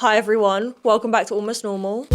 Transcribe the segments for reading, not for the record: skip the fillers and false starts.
Hi everyone, welcome back to Almost Normal.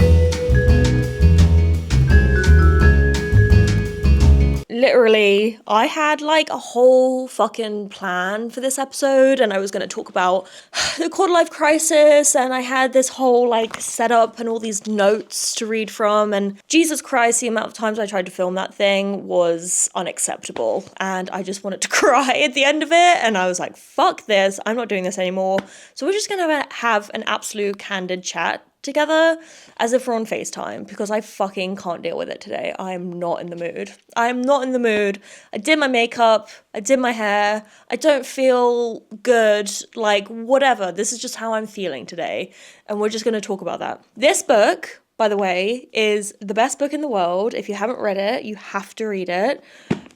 Literally, I had like a whole fucking plan for this episode and I was going to talk about the quarter life crisis and I had this whole like setup and all these notes to read from, and Jesus Christ, the amount of times I tried to film that thing was unacceptable and I just wanted to cry at the end of it, and I was like, fuck this, I'm not doing this anymore. So we're just going to have an absolute candid chat together as if we're on FaceTime, because I fucking can't deal with it today. I'm not in the mood. I'm not in the mood. I did my makeup, I did my hair, I don't feel good, like whatever. This is just how I'm feeling today, and we're just going to talk about that. This book, by the way, is the best book in the world. If you haven't read it, you have to read it.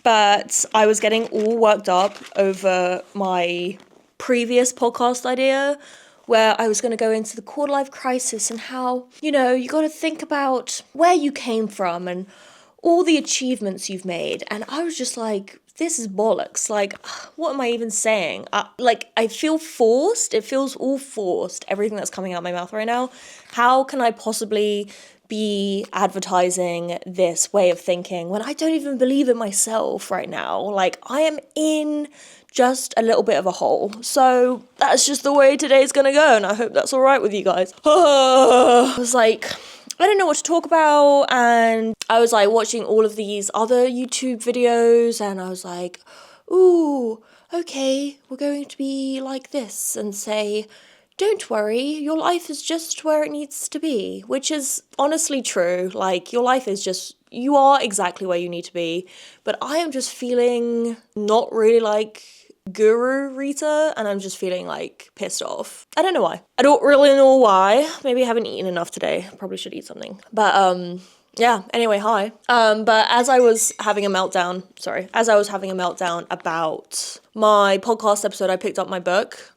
But I was getting all worked up over my previous podcast idea where I was going to go into the quarter life crisis and how, you got to think about where you came from and all the achievements you've made. And I was just like, this is bollocks. Like, what am I even saying? I feel forced. It feels all forced, everything that's coming out of my mouth right now. How can I possibly be advertising this way of thinking when I don't even believe it myself right now? Like, I am in just a little bit of a hole. So that's just the way today's gonna go, and I hope that's all right with you guys. I was like, I don't know what to talk about, and I was like watching all of these other YouTube videos, and I was like, ooh, okay, we're going to be like this and say, don't worry, your life is just where it needs to be, which is honestly true. Like, your life is just, you are exactly where you need to be, but I am just feeling not really like Guru Rita, and I'm just feeling like pissed off. I don't know why. I don't really know why. Maybe I haven't eaten enough today. Probably should eat something. But yeah, anyway, hi. But as I was having a meltdown about my podcast episode, I picked up my book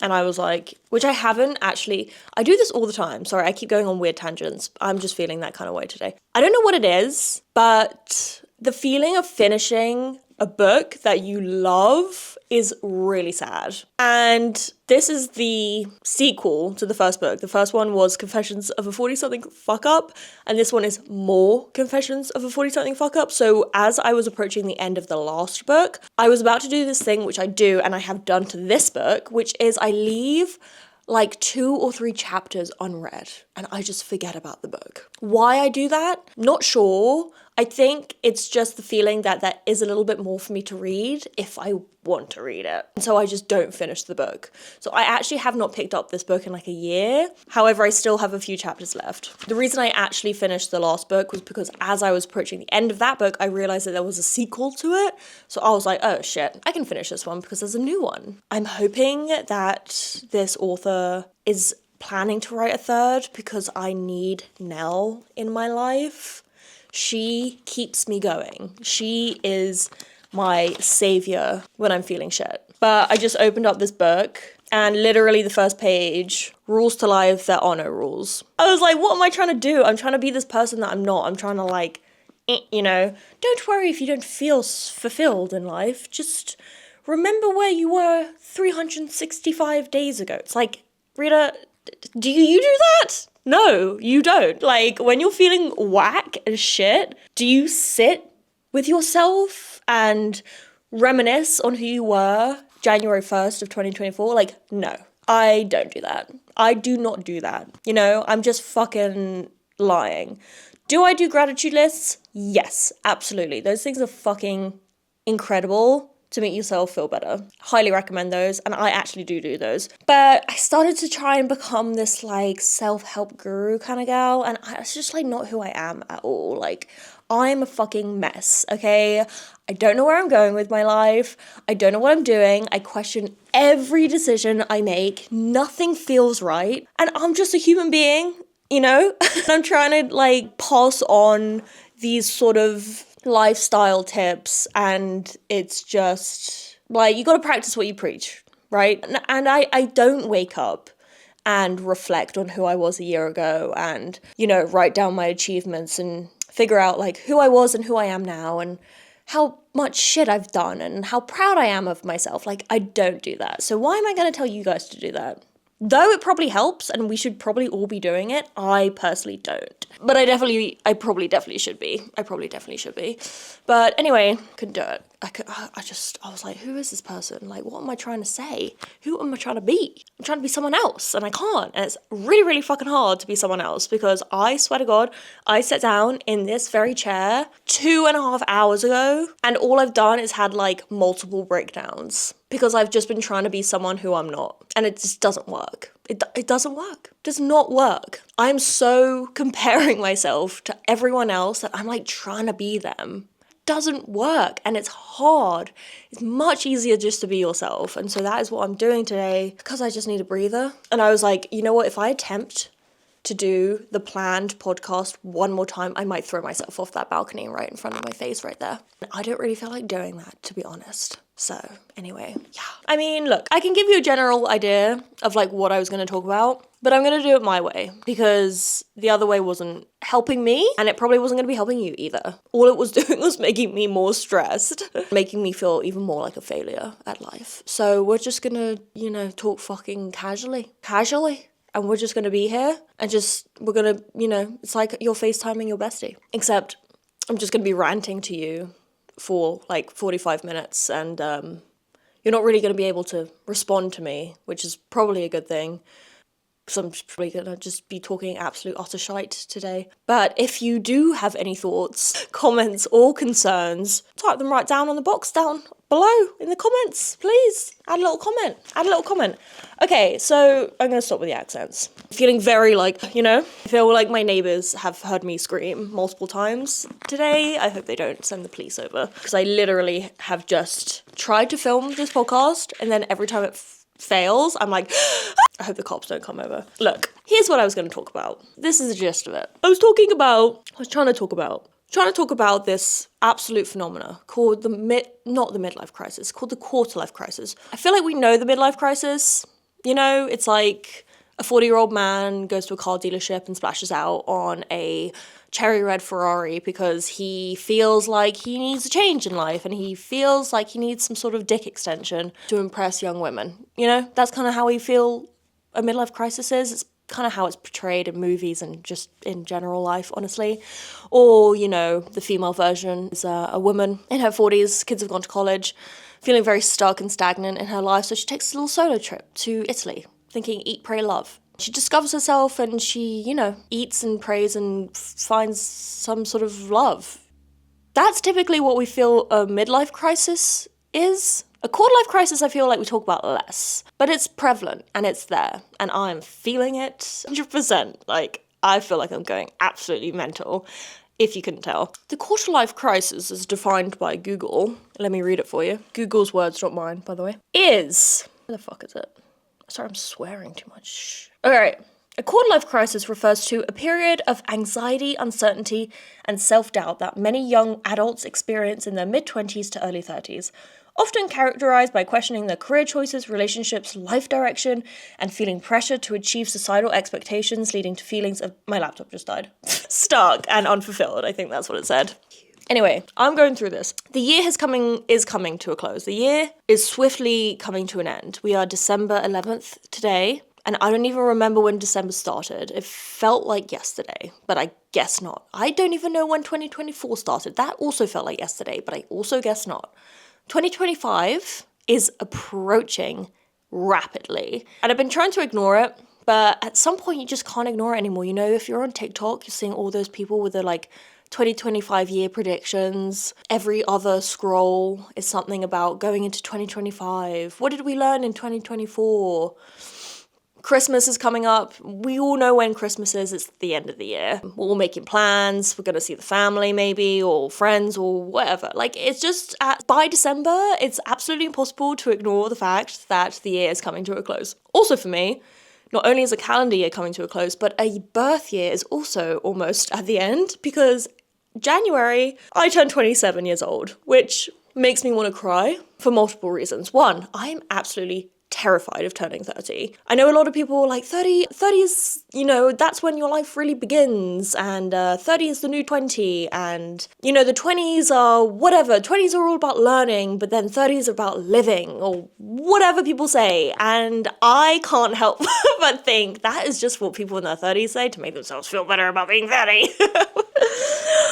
and I was like, which I haven't actually, I do this all the time. Sorry, I keep going on weird tangents. I'm just feeling that kind of way today. I don't know what it is, but the feeling of finishing a book that you love is really sad. And this is the sequel to the first book. The first one was Confessions of a 40-something fuck-up, and this one is more Confessions of a 40-something fuck-up. So as I was approaching the end of the last book, I was about to do this thing, which I do, and I have done to this book, which is I leave like 2 or 3 chapters unread and I just forget about the book. Why I do that? Not sure. I think it's just the feeling that there is a little bit more for me to read if I want to read it. And so I just don't finish the book. So I actually have not picked up this book in like a year. However, I still have a few chapters left. The reason I actually finished the last book was because as I was approaching the end of that book, I realized that there was a sequel to it. So I was like, oh shit, I can finish this one because there's a new one. I'm hoping that this author is planning to write a third because I need Nell in my life. She keeps me going. She is my savior when I'm feeling shit. But I just opened up this book and literally the first page, rules to life, there are no rules. I was like, what am I trying to do? I'm trying to be this person that I'm not. I'm trying to like, don't worry if you don't feel fulfilled in life. Just remember where you were 365 days ago. It's like, Rita, do you do that? No, you don't. Like, when you're feeling whack as shit, do you sit with yourself and reminisce on who you were January 1st of 2024? Like, no, I don't do that. I do not do that. I'm just fucking lying. Do I do gratitude lists? Yes, absolutely. Those things are fucking incredible to make yourself feel better. Highly recommend those, and I actually do those. But I started to try and become this like self-help guru kind of gal, and it's just like not who I am at all. Like, I'm a fucking mess, okay? I don't know where I'm going with my life. I don't know what I'm doing. I question every decision I make. Nothing feels right. And I'm just a human being, I'm trying to like pass on these sort of lifestyle tips, and it's just like, you got to practice what you preach, right? And I don't wake up and reflect on who I was a year ago and write down my achievements and figure out like who I was and who I am now and how much shit I've done and how proud I am of myself. Like, I don't do that. So why am I going to tell you guys to do that? Though it probably helps and we should probably all be doing it, I personally don't. But I probably definitely should be. But anyway, couldn't do it. I was like, who is this person? Like, what am I trying to say? Who am I trying to be? I'm trying to be someone else and I can't. And it's really, really fucking hard to be someone else because I swear to God, I sat down in this very chair 2.5 hours ago and all I've done is had like multiple breakdowns because I've just been trying to be someone who I'm not. And it just doesn't work. It doesn't work. It does not work. I'm so comparing myself to everyone else that I'm like trying to be them. Doesn't work and it's hard. It's much easier just to be yourself. And so that is what I'm doing today because I just need a breather. And I was like, you know what? If I attempt to do the planned podcast one more time, I might throw myself off that balcony right in front of my face right there. I don't really feel like doing that, to be honest. So anyway, yeah. I mean, look, I can give you a general idea of like what I was going to talk about, but I'm going to do it my way because the other way wasn't helping me and it probably wasn't going to be helping you either. All it was doing was making me more stressed, making me feel even more like a failure at life. So we're just going to, talk fucking casually. And we're just going to be here and we're going to, it's like you're FaceTiming your bestie. Except I'm just going to be ranting to you for like 45 minutes and you're not really going to be able to respond to me, which is probably a good thing. Because I'm probably going to just be talking absolute utter shite today. But if you do have any thoughts, comments or concerns, type them right down on the box down below in the comments, please. Add a little comment. Okay, so I'm going to stop with the accents. I'm feeling very like, I feel like my neighbours have heard me scream multiple times today. I hope they don't send the police over because I literally have just tried to film this podcast and then every time it fails, I'm like, I hope the cops don't come over. Look, here's what I was going to talk about. This is the gist of it. I was trying to talk about this absolute phenomena called not the midlife crisis, called the quarter-life crisis. I feel like we know the midlife crisis. It's like a 40-year-old man goes to a car dealership and splashes out on a cherry red Ferrari because he feels like he needs a change in life and he feels like he needs some sort of dick extension to impress young women. That's kind of how we feel a midlife crisis is. It's kind of how it's portrayed in movies and just in general life, honestly. Or, the female version is a woman in her 40s, kids have gone to college, feeling very stuck and stagnant in her life, so she takes a little solo trip to Italy, thinking eat, pray, love. She discovers herself and she, eats and prays and finds some sort of love. That's typically what we feel a midlife crisis is. A quarter-life crisis I feel like we talk about less, but it's prevalent and it's there and I'm feeling it 100%. Like, I feel like I'm going absolutely mental, if you couldn't tell. The quarter-life crisis is defined by Google. Let me read it for you. Google's words, not mine, by the way. Where the fuck is it? Sorry, I'm swearing too much. Alright. A quarter-life crisis refers to a period of anxiety, uncertainty, and self-doubt that many young adults experience in their mid-20s to early 30s, often characterized by questioning their career choices, relationships, life direction, and feeling pressure to achieve societal expectations, leading to feelings of... My laptop just died. Stuck and unfulfilled, I think that's what it said. Anyway, I'm going through this. The year is coming to a close. The year is swiftly coming to an end. We are December 11th today, and I don't even remember when December started. It felt like yesterday, but I guess not. I don't even know when 2024 started. That also felt like yesterday, but I also guess not. 2025 is approaching rapidly, and I've been trying to ignore it, but at some point you just can't ignore it anymore. If you're on TikTok, you're seeing all those people with their 2025 year predictions. Every other scroll is something about going into 2025. What did we learn in 2024? Christmas is coming up. We all know when Christmas is. It's the end of the year. We're all making plans. We're going to see the family maybe, or friends, or whatever. It's just, by December, it's absolutely impossible to ignore the fact that the year is coming to a close. Also for me, not only is a calendar year coming to a close, but a birth year is also almost at the end, because January, I turned 27 years old, which makes me want to cry for multiple reasons. One, I'm absolutely terrified of turning 30. I know a lot of people are like, 30 is, that's when your life really begins, and 30 is the new 20, and, the 20s are whatever. 20s are all about learning, but then 30s are about living, or whatever people say, and I can't help but think that is just what people in their 30s say to make themselves feel better about being 30.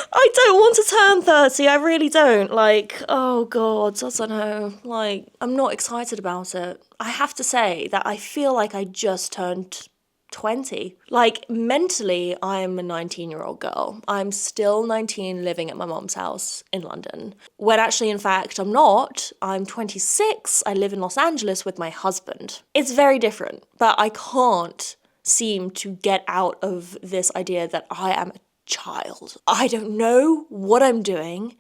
I don't want to turn 30, I really don't. Like, oh God, I don't know. Like, I'm not excited about it. I have to say that I feel like I just turned 20. Like, mentally, I'm a 19-year-old girl. I'm still 19 living at my mom's house in London. When actually, in fact, I'm not. I'm 26. I live in Los Angeles with my husband. It's very different, but I can't seem to get out of this idea that I am a child. I don't know what I'm doing,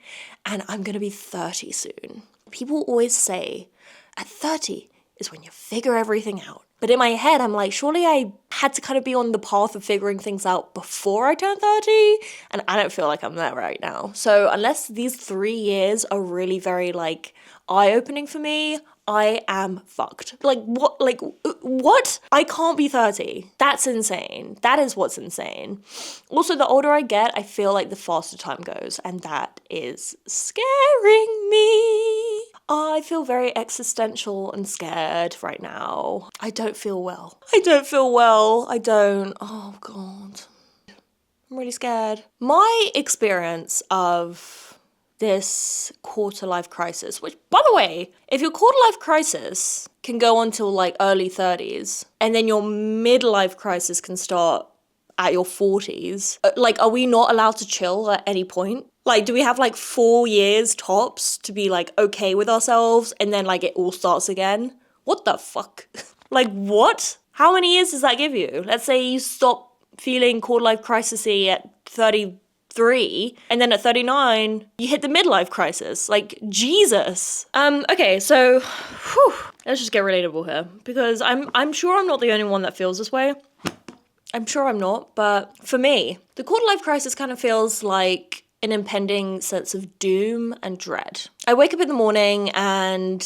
and I'm gonna be 30 soon. People always say, at 30 is when you figure everything out. But in my head, I'm like, surely I had to kind of be on the path of figuring things out before I turned 30, and I don't feel like I'm there right now. So unless these 3 years are really very, like, eye-opening for me, I am fucked. Like, what? Like, what? I can't be 30. That's insane. That is what's insane. Also, the older I get, I feel like the faster time goes, and that is scaring me. I feel very existential and scared right now. I don't feel well. I don't. Oh, God. I'm really scared. My experience of this quarter-life crisis, which, by the way, if your quarter-life crisis can go on till, like, early 30s, and then your midlife crisis can start at your 40s, like, are we not allowed to chill at any point? Like, do we have, like, 4 years tops to be, like, okay with ourselves, and then, like, it all starts again? What the fuck? Like, what? How many years does that give you? Let's say you stop feeling quarter-life crisis-y at 33, and then at 39, you hit the midlife crisis. Like, Jesus. Okay, so, let's just get relatable here, because I'm sure I'm not the only one that feels this way. I'm sure I'm not, but for me, the quarter-life crisis kind of feels like an impending sense of doom and dread. I wake up in the morning and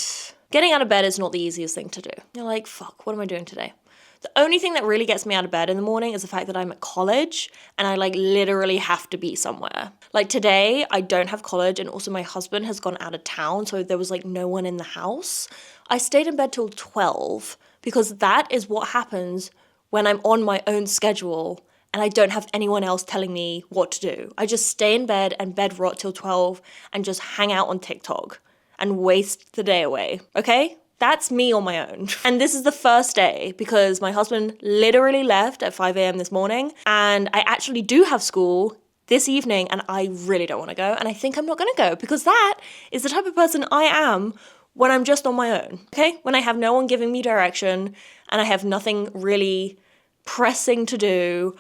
getting out of bed is not the easiest thing to do. You're like, fuck, what am I doing today? The only thing that really gets me out of bed in the morning is the fact that I'm at college and I, like, literally have to be somewhere. Like, today, I don't have college, and also my husband has gone out of town, so there was, like, no one in the house. I stayed in bed till 12 because that is what happens when I'm on my own schedule and I don't have anyone else telling me what to do. I just stay in bed and bed rot till 12 and just hang out on TikTok and waste the day away, okay? That's me on my own. And this is the first day because my husband literally left at 5 a.m. this morning, and I actually do have school this evening, and I really don't want to go, and I think I'm not going to go because that is the type of person I am when I'm just on my own, okay? When I have no one giving me direction and I have nothing really pressing to do,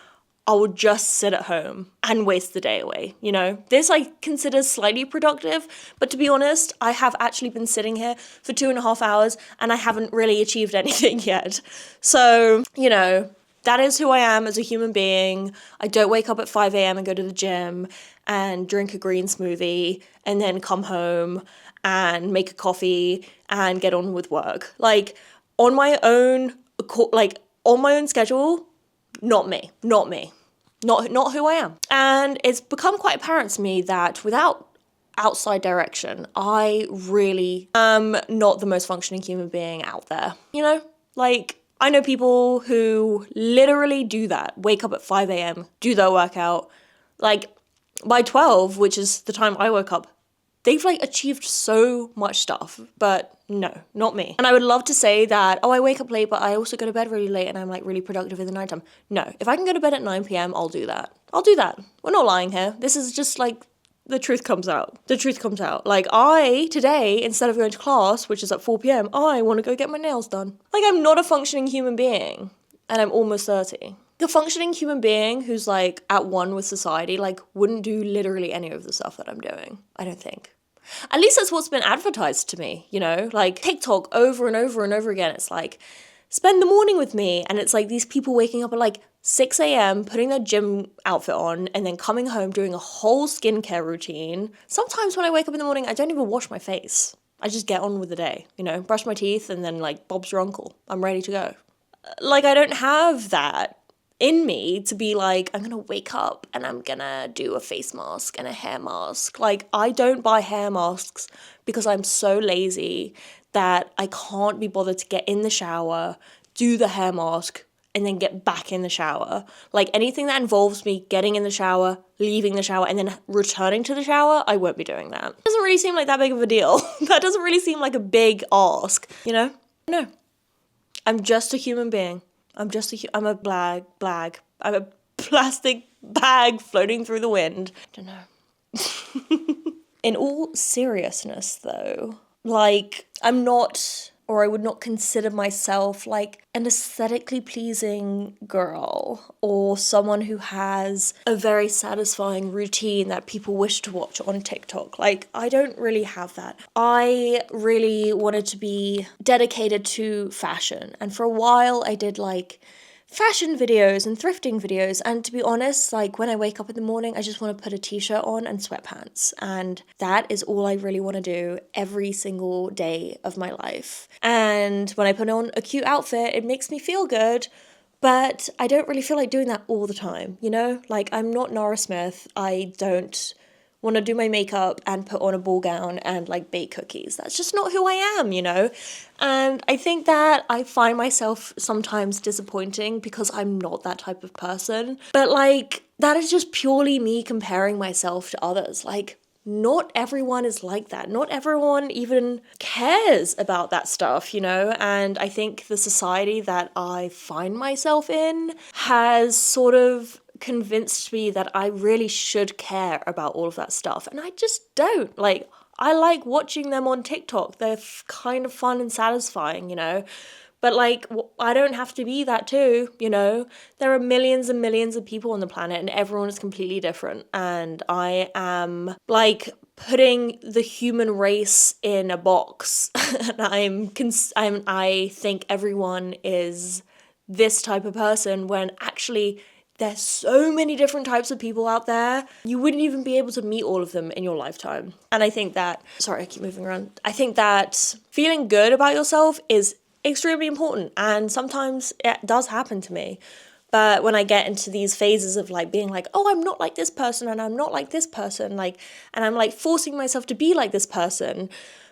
I will just sit at home and waste the day away, you know? This I consider slightly productive, but to be honest, I have actually been sitting here for 2.5 hours and I haven't really achieved anything yet. So, you know, that is who I am as a human being. I don't wake up at 5 a.m. and go to the gym and drink a green smoothie and then come home and make a coffee and get on with work. Like, on my own, like, on my own schedule, not me. Not who I am. And it's become quite apparent to me that without outside direction, I really am not the most functioning human being out there. You know, like, I know people who literally do that, wake up at 5 a.m., do their workout. Like, by 12, which is the time I woke up, they've, like, achieved so much stuff, but no, not me. And I would love to say that, oh, I wake up late, but I also go to bed really late and I'm, like, really productive in the nighttime. No, if I can go to bed at 9 p.m., I'll do that. We're not lying here. This is just, like, the truth comes out. Like, today, instead of going to class, which is at 4 p.m., I want to go get my nails done. Like, I'm not a functioning human being, and I'm almost 30. The functioning human being who's, like, at one with society, like, wouldn't do literally any of the stuff that I'm doing, I don't think. At least that's what's been advertised to me, you know? Like, TikTok over and over and over again, it's like, spend the morning with me, and it's like these people waking up at, like, 6 a.m., putting their gym outfit on, and then coming home, doing a whole skincare routine. Sometimes when I wake up in the morning, I don't even wash my face. I just get on with the day, you know, brush my teeth and then like Bob's your uncle. I'm ready to go. Like, I don't have that in me to be like, I'm gonna wake up and I'm gonna do a face mask and a hair mask. Like, I don't buy hair masks because I'm so lazy that I can't be bothered to get in the shower, do the hair mask, and then get back in the shower. Like, anything that involves me getting in the shower, leaving the shower, and then returning to the shower, I won't be doing that. It doesn't really seem like that big of a deal. That doesn't really seem like a big ask, you know? No. I'm just a human being. I'm a blag. I'm a plastic bag floating through the wind. Don't know. In all seriousness, though, like, I'm not, or I would not consider myself like an aesthetically pleasing girl or someone who has a very satisfying routine that people wish to watch on TikTok. Like, I don't really have that. I really wanted to be dedicated to fashion, and for a while I did like fashion videos and thrifting videos, and to be honest, like, when I wake up in the morning, I just want to put a t-shirt on and sweatpants, and that is all I really want to do every single day of my life. And when I put on a cute outfit, it makes me feel good, but I don't really feel like doing that all the time, you know? Like, I'm not Nora Smith. I don't want to do my makeup and put on a ball gown and like bake cookies. That's just not who I am, you know? And I think that I find myself sometimes disappointing because I'm not that type of person. But like, that is just purely me comparing myself to others. Like, not everyone is like that. Not everyone even cares about that stuff, you know? And I think the society that I find myself in has sort of convinced me that I really should care about all of that stuff. And I just don't. Like, I like watching them on TikTok. They're kind of fun and satisfying, you know? But like, I don't have to be that too, you know? There are millions and millions of people on the planet and everyone is completely different. And I am like putting the human race in a box. And I think everyone is this type of person when actually there's so many different types of people out there. You wouldn't even be able to meet all of them in your lifetime. And I think that, sorry, I keep moving around. I think that feeling good about yourself is extremely important. And sometimes it does happen to me. But when I get into these phases of like being like, oh, I'm not like this person and I'm not like this person, like, and I'm like forcing myself to be like this person,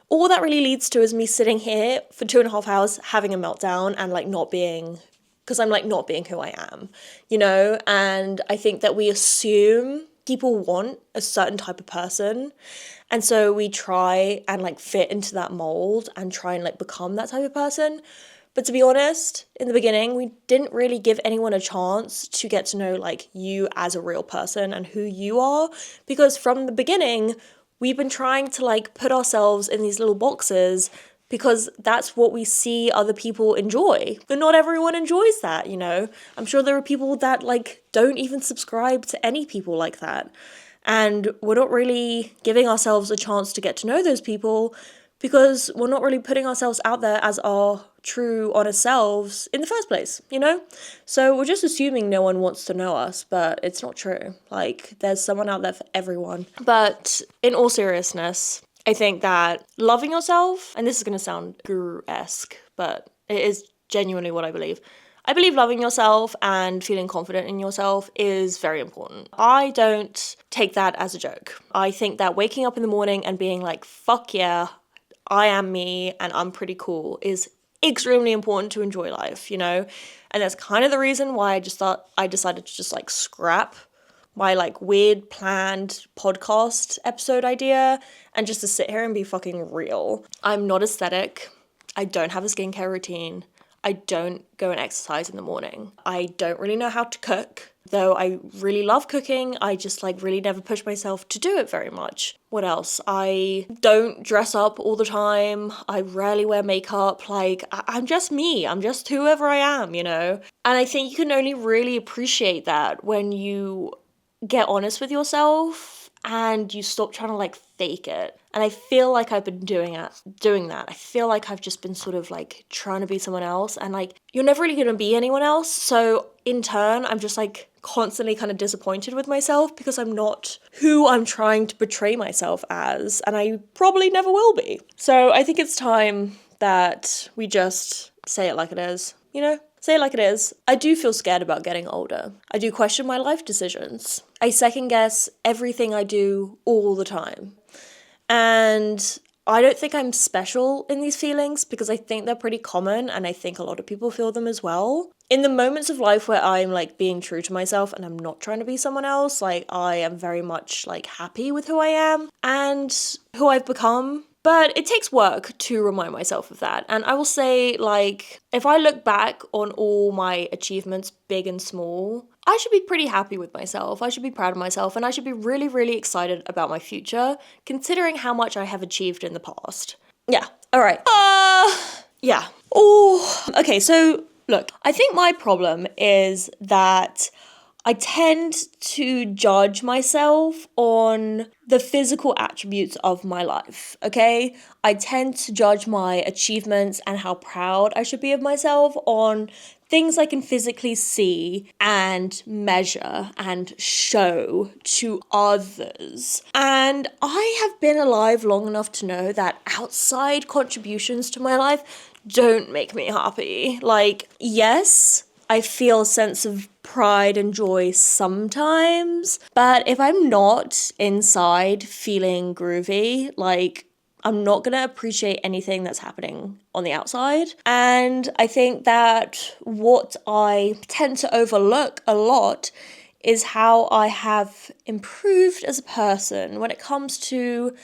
all that really leads to is me sitting here for 2.5 hours having a meltdown and like not being, because I'm like not being who I am, you know? And I think that we assume people want a certain type of person. And so we try and like fit into that mold and try and like become that type of person. But to be honest, in the beginning, we didn't really give anyone a chance to get to know like you as a real person and who you are. Because from the beginning, we've been trying to like put ourselves in these little boxes because that's what we see other people enjoy. But not everyone enjoys that, you know? I'm sure there are people that like don't even subscribe to any people like that. And we're not really giving ourselves a chance to get to know those people because we're not really putting ourselves out there as our true, honest selves in the first place, you know? So we're just assuming no one wants to know us, but it's not true. Like, there's someone out there for everyone. But in all seriousness, I think that loving yourself, and this is going to sound guru-esque, but it is genuinely what I believe. I believe loving yourself and feeling confident in yourself is very important. I don't take that as a joke. I think that waking up in the morning and being like, fuck yeah, I am me and I'm pretty cool is extremely important to enjoy life, you know? And that's kind of the reason why I decided to just like scrap my like weird planned podcast episode idea and just to sit here and be fucking real. I'm not aesthetic. I don't have a skincare routine. I don't go and exercise in the morning. I don't really know how to cook. Though I really love cooking, I just like really never push myself to do it very much. What else? I don't dress up all the time. I rarely wear makeup. Like, I'm just me. I'm just whoever I am, you know? And I think you can only really appreciate that when you get honest with yourself and you stop trying to like fake it. And I feel like I've been doing that. I feel like I've just been sort of like trying to be someone else, and like you're never really gonna be anyone else. So in turn, I'm just like constantly kind of disappointed with myself because I'm not who I'm trying to portray myself as, and I probably never will be. So I think it's time that we just say it like it is, you know? Say it like it is. I do feel scared about getting older. I do question my life decisions. I second guess everything I do all the time. And I don't think I'm special in these feelings because I think they're pretty common, and I think a lot of people feel them as well. In the moments of life where I'm like being true to myself and I'm not trying to be someone else, like I am very much like happy with who I am and who I've become. But it takes work to remind myself of that. And I will say, like, if I look back on all my achievements, big and small, I should be pretty happy with myself. I should be proud of myself, and I should be really, really excited about my future, considering how much I have achieved in the past. Yeah, all right. Yeah. Oh, okay, so look, I think my problem is that I tend to judge myself on the physical attributes of my life, okay? I tend to judge my achievements and how proud I should be of myself on things I can physically see and measure and show to others. And I have been alive long enough to know that outside contributions to my life don't make me happy. Like, yes, I feel a sense of pride and joy sometimes, but if I'm not inside feeling groovy, like, I'm not gonna appreciate anything that's happening on the outside. And I think that what I tend to overlook a lot is how I have improved as a person when it comes to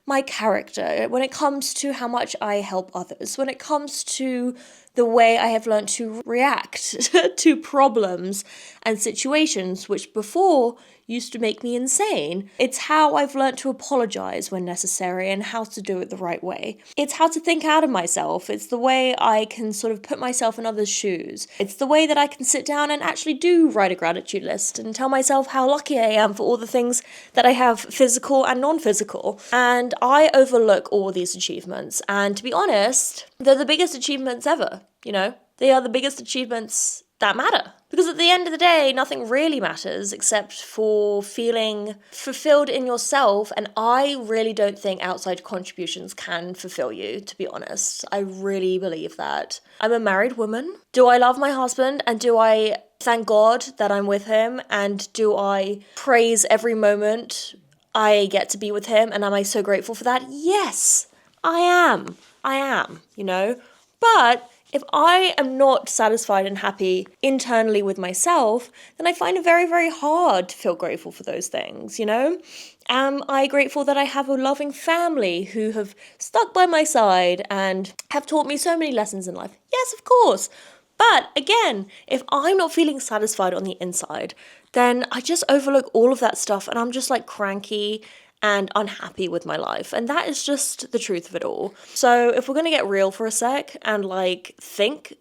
my character, when it comes to how much I help others, when it comes to the way I have learned to react to problems and situations which before used to make me insane. It's how I've learned to apologize when necessary and how to do it the right way. It's how to think out of myself. It's the way I can sort of put myself in others' shoes. It's the way that I can sit down and actually do write a gratitude list and tell myself how lucky I am for all the things that I have, physical and non-physical. And I overlook all these achievements. And to be honest, they're the biggest achievements ever, you know? They are the biggest achievements that matter. Because at the end of the day, nothing really matters except for feeling fulfilled in yourself. And I really don't think outside contributions can fulfill you, to be honest. I really believe that. I'm a married woman. Do I love my husband? And do I thank God that I'm with him? And do I praise every moment I get to be with him? And am I so grateful for that? Yes, I am, you know? But if I am not satisfied and happy internally with myself, then I find it very, very hard to feel grateful for those things, you know? Am I grateful that I have a loving family who have stuck by my side and have taught me so many lessons in life? Yes, of course. But again, if I'm not feeling satisfied on the inside, then I just overlook all of that stuff and I'm just like cranky and unhappy with my life. And that is just the truth of it all. So if we're going to get real for a sec and like think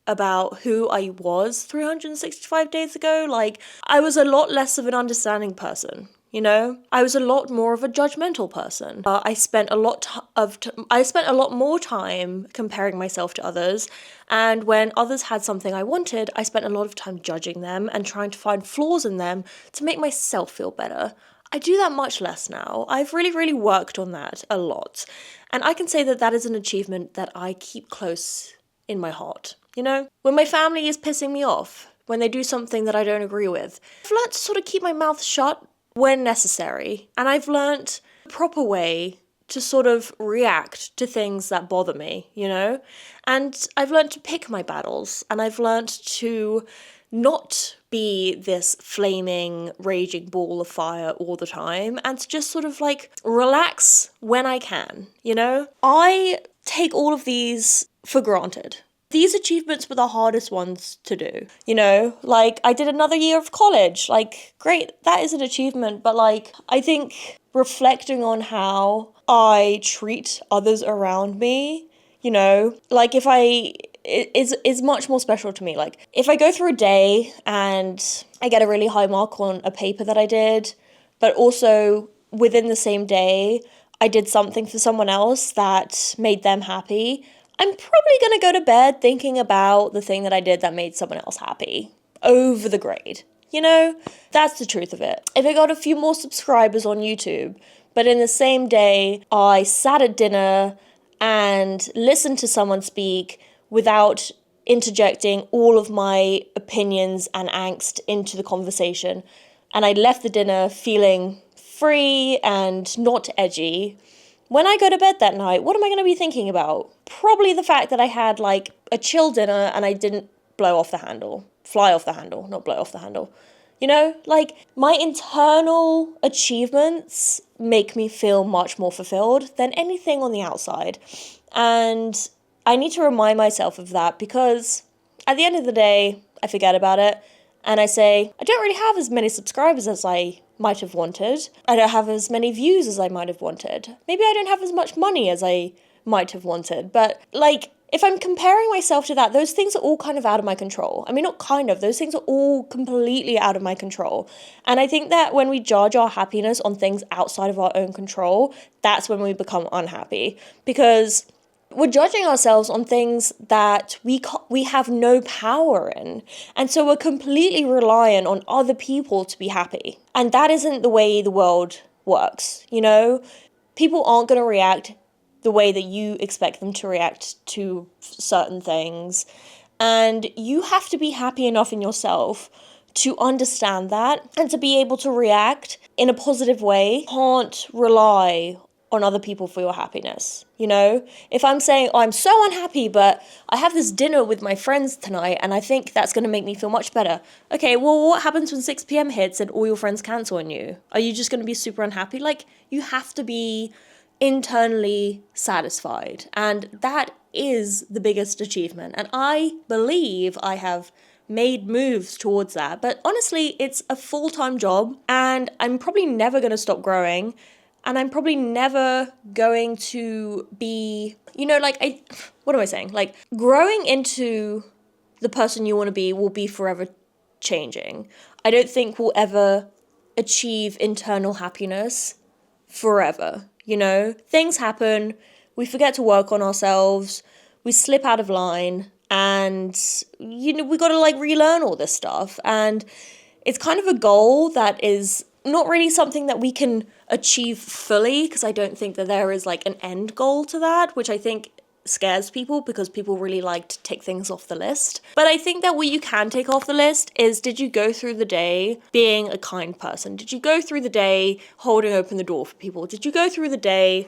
about who I was 365 days ago, like I was a lot less of an understanding person. You know, I was a lot more of a judgmental person. I spent a lot more time comparing myself to others, and when others had something I wanted, I spent a lot of time judging them and trying to find flaws in them to make myself feel better. I do that much less now. I've really, really worked on that a lot, and I can say that that is an achievement that I keep close in my heart. You know, when my family is pissing me off, when they do something that I don't agree with, I've learned to sort of keep my mouth shut when necessary, and I've learnt the proper way to sort of react to things that bother me, you know? And I've learnt to pick my battles, and I've learnt to not be this flaming, raging ball of fire all the time, and to just sort of like relax when I can, you know? I take all of these for granted. These achievements were the hardest ones to do, you know, like I did another year of college, like great, that is an achievement, but like I think reflecting on how I treat others around me, you know, like it is much more special to me. Like if I go through a day and I get a really high mark on a paper that I did, but also within the same day I did something for someone else that made them happy, I'm probably going to go to bed thinking about the thing that I did that made someone else happy over the grade. You know, that's the truth of it. If I got a few more subscribers on YouTube, but in the same day I sat at dinner and listened to someone speak without interjecting all of my opinions and angst into the conversation, and I left the dinner feeling free and not edgy, when I go to bed that night, what am I going to be thinking about? Probably the fact that I had like a chill dinner and I didn't fly off the handle, not blow off the handle. You know, like my internal achievements make me feel much more fulfilled than anything on the outside. And I need to remind myself of that, because at the end of the day, I forget about it. And I say, I don't really have as many subscribers as I might have wanted. I don't have as many views as I might have wanted. Maybe I don't have as much money as I might have wanted. But like, if I'm comparing myself to that, those things are all kind of out of my control. I mean, not kind of, those things are all completely out of my control. And I think that when we judge our happiness on things outside of our own control, that's when we become unhappy. Because we're judging ourselves on things that we have no power in. And so we're completely reliant on other people to be happy. And that isn't the way the world works, you know? People aren't going to react the way that you expect them to react to certain things. And you have to be happy enough in yourself to understand that and to be able to react in a positive way. You can't rely on other people for your happiness, you know? If I'm saying, oh, I'm so unhappy, but I have this dinner with my friends tonight and I think that's going to make me feel much better. Okay, well, what happens when 6 p.m. hits and all your friends cancel on you? Are you just going to be super unhappy? Like, you have to be internally satisfied. And that is the biggest achievement. And I believe I have made moves towards that. But honestly, it's a full-time job and I'm probably never going to stop growing. And I'm probably never going to be, you know, like, what am I saying? Like, growing into the person you want to be will be forever changing. I don't think we'll ever achieve internal happiness forever, you know? Things happen, we forget to work on ourselves, we slip out of line, and, you know, we got to, like, relearn all this stuff. And it's kind of a goal that is not really something that we can achieve fully, because I don't think that there is like an end goal to that, which I think scares people because people really like to take things off the list. But I think that what you can take off the list is, did you go through the day being a kind person? Did you go through the day holding open the door for people? Did you go through the day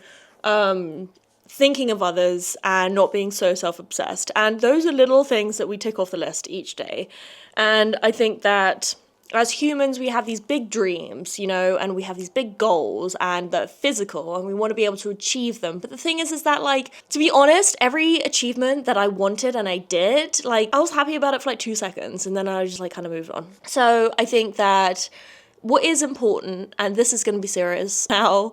thinking of others and not being so self-obsessed? And those are little things that we tick off the list each day. And I think that as humans, we have these big dreams, you know, and we have these big goals and they're physical and we want to be able to achieve them. But the thing is that, like, to be honest, every achievement that I wanted and I did, like, I was happy about it for like 2 seconds and then I just like kind of moved on. So I think that what is important, and this is going to be serious now,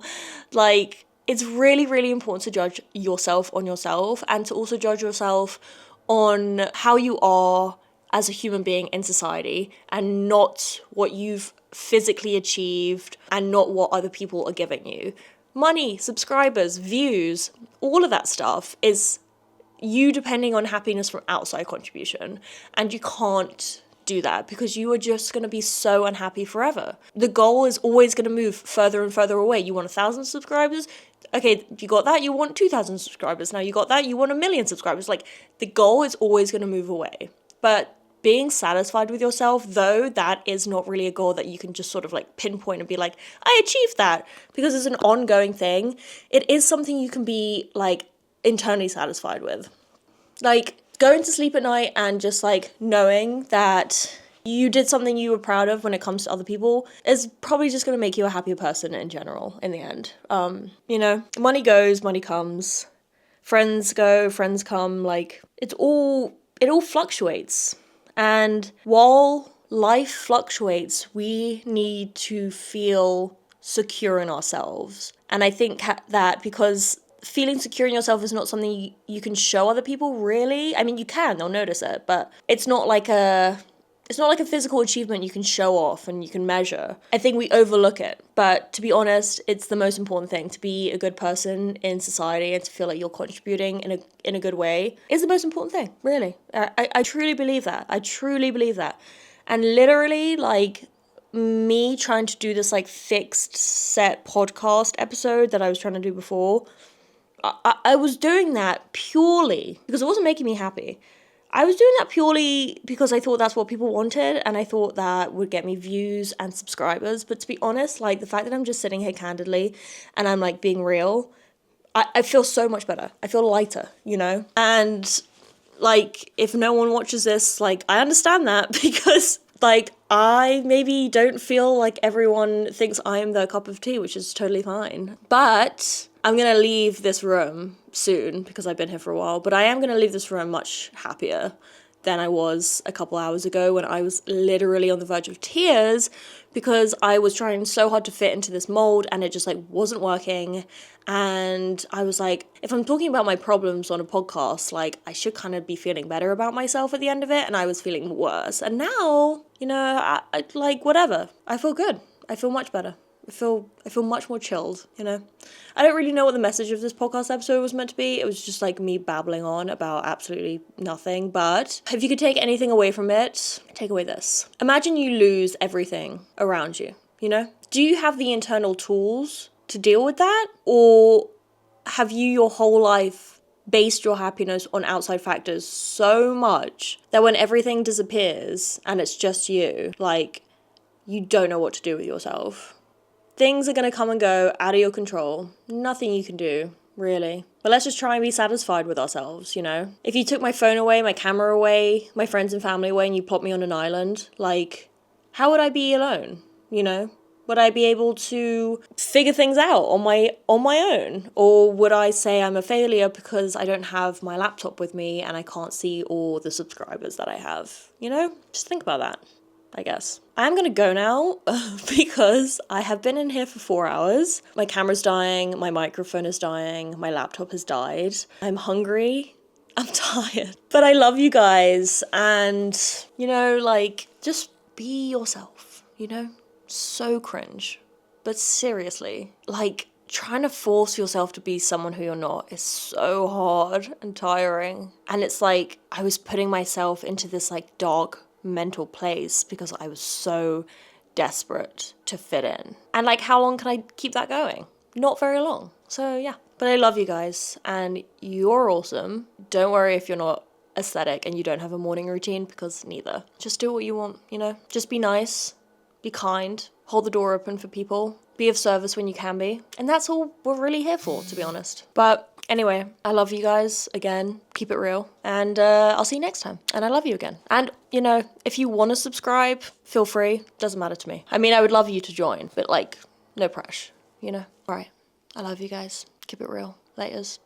like, it's really, really important to judge yourself on yourself and to also judge yourself on how you are as a human being in society, and not what you've physically achieved and not what other people are giving you. Money, subscribers, views, all of that stuff is you depending on happiness from outside contribution. And you can't do that because you are just going to be so unhappy forever. The goal is always going to move further and further away. You want 1,000 subscribers? Okay, you got that, you want 2,000 subscribers. Now you got that, you want 1,000,000 subscribers. Like, the goal is always going to move away. But being satisfied with yourself, though, that is not really a goal that you can just sort of like pinpoint and be like, I achieved that, because it's an ongoing thing. It is something you can be like internally satisfied with. Like, going to sleep at night and just like knowing that you did something you were proud of when it comes to other people is probably just going to make you a happier person in general in the end. You know, money goes, money comes, friends go, friends come, like it all fluctuates. And while life fluctuates, we need to feel secure in ourselves. And I think that because feeling secure in yourself is not something you can show other people, really. I mean, you can, they'll notice it, but it's not like it's not like a physical achievement you can show off and you can measure. I think we overlook it. But to be honest, it's the most important thing. To be a good person in society and to feel like you're contributing in a good way is the most important thing, really. I truly believe that. I truly believe that. And literally, like, me trying to do this, like, fixed set podcast episode that I was trying to do before, I was doing that purely because it wasn't making me happy. I was doing that purely because I thought that's what people wanted and I thought that would get me views and subscribers. But to be honest, like, the fact that I'm just sitting here candidly and I'm, like, being real, I feel so much better. I feel lighter, you know? And, like, if no one watches this, like, I understand that because, like, I maybe don't feel like everyone thinks I'm their cup of tea, which is totally fine. But I'm going to leave this room soon because I've been here for a while, but I am going to leave this room much happier than I was a couple hours ago when I was literally on the verge of tears because I was trying so hard to fit into this mold and it just, like, wasn't working. And I was like, if I'm talking about my problems on a podcast, like, I should kind of be feeling better about myself at the end of it, and I was feeling worse. And now, you know, I like, whatever. I feel good. I feel much better. I feel much more chilled, you know? I don't really know what the message of this podcast episode was meant to be. It was just, like, me babbling on about absolutely nothing. But if you could take anything away from it, take away this. Imagine you lose everything around you, you know? Do you have the internal tools to deal with that? Or have you your whole life based your happiness on outside factors so much that when everything disappears and it's just you, like, you don't know what to do with yourself? Things are going to come and go out of your control. Nothing you can do, really. But let's just try and be satisfied with ourselves, you know? If you took my phone away, my camera away, my friends and family away, and you plopped me on an island, like, how would I be alone, you know? Would I be able to figure things out on my own? Or would I say I'm a failure because I don't have my laptop with me and I can't see all the subscribers that I have? You know? Just think about that, I guess. I'm gonna go now because I have been in here for 4 hours. My camera's dying, my microphone is dying, my laptop has died. I'm hungry, I'm tired. But I love you guys and, you know, like, just be yourself, you know? So cringe. But seriously, like, trying to force yourself to be someone who you're not is so hard and tiring. And it's like, I was putting myself into this, like, dark mental place because I was so desperate to fit in. And, like, how long can I keep that going? Not very long. So yeah, but I love you guys and you're awesome. Don't worry if you're not aesthetic and you don't have a morning routine, because neither. Just do what you want, you know? Just be nice, be kind, hold the door open for people, be of service when you can be. And that's all we're really here for, to be honest. But anyway, I love you guys again. Keep it real. And I'll see you next time. And I love you again. And, you know, if you want to subscribe, feel free. Doesn't matter to me. I mean, I would love you to join, but, like, no pressure, you know? All right. I love you guys. Keep it real. Laters.